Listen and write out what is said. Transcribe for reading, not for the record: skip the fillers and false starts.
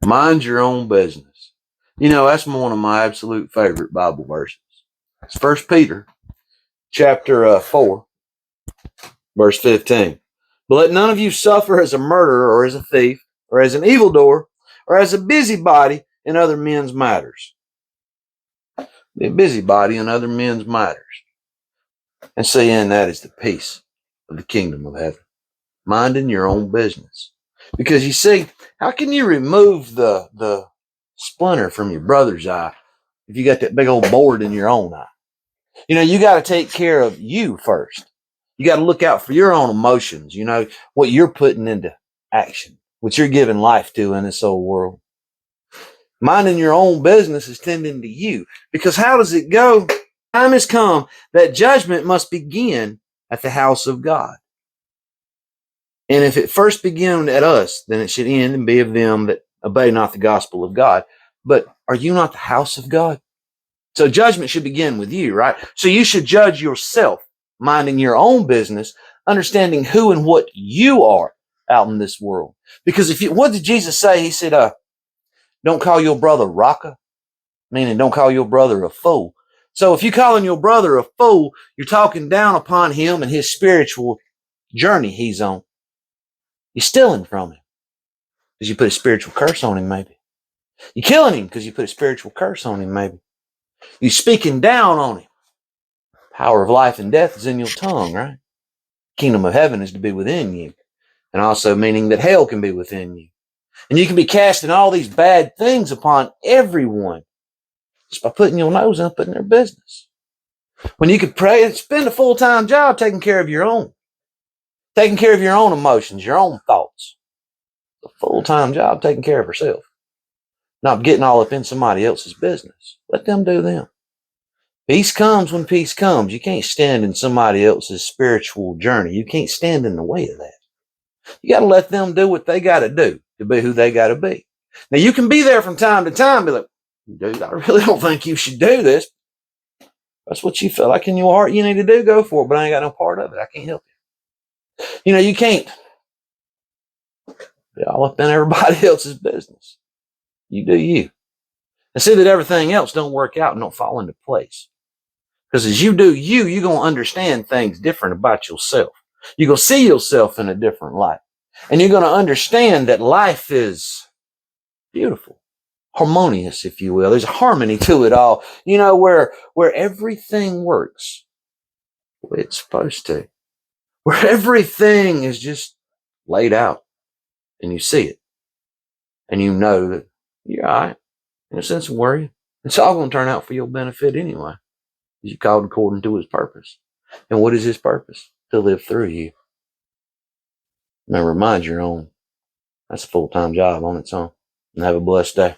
Mind your own business. You know, that's one of my absolute favorite Bible verses. It's 1 Peter chapter 4, verse 15. But let none of you suffer as a murderer or as a thief or as an evildoer or as a busybody in other men's matters. Be a busybody in other men's matters. And saying that is the peace of the kingdom of heaven. Minding your own business. Because you see, how can you remove the splinter from your brother's eye if you got that big old board in your own eye? You know, you got to take care of you first. You got to look out for your own emotions, you know, what you're putting into action, what you're giving life to in this old world. Minding your own business is tending to you. Because how does it go? Time has come that judgment must begin at the house of God. And if it first begin at us, then it should end and be of them that obey not the gospel of God. But are you not the house of God? So judgment should begin with you, right? So you should judge yourself, minding your own business, understanding who and what you are out in this world. Because what did Jesus say? He said, don't call your brother Raka, meaning don't call your brother a fool. So if you're calling your brother a fool, you're talking down upon him and his spiritual journey he's on. You're stealing from him because you put a spiritual curse on him, maybe. You're killing him because you put a spiritual curse on him, maybe. You're speaking down on him. Power of life and death is in your tongue, right? Kingdom of heaven is to be within you. And also meaning that hell can be within you. And you can be casting all these bad things upon everyone just by putting your nose up in their business. When you could pray and spend a full-time job taking care of your own. Taking care of your own emotions, your own thoughts. A full-time job taking care of herself. Not getting all up in somebody else's business. Let them do them. Peace comes when peace comes. You can't stand in somebody else's spiritual journey. You can't stand in the way of that. You got to let them do what they got to do to be who they got to be. Now, you can be there from time to time and be like, dude, I really don't think you should do this. That's what you feel like in your heart you need to do, go for it, but I ain't got no part of it. I can't help you. You know, you can't be all up in everybody else's business. You do you. And see that everything else don't work out and don't fall into place. Because as you do you, you're going to understand things different about yourself. You're going to see yourself in a different light. And you're going to understand that life is beautiful, harmonious, if you will. There's a harmony to it all, you know, where everything works the way it's supposed to. Where everything is just laid out and you see it. And you know that you're all right. In a sense of worry. It's all going to turn out for your benefit anyway. You called according to his purpose. And what is his purpose? To live through you. Remember, mind your own. That's a full-time job on its own. And have a blessed day.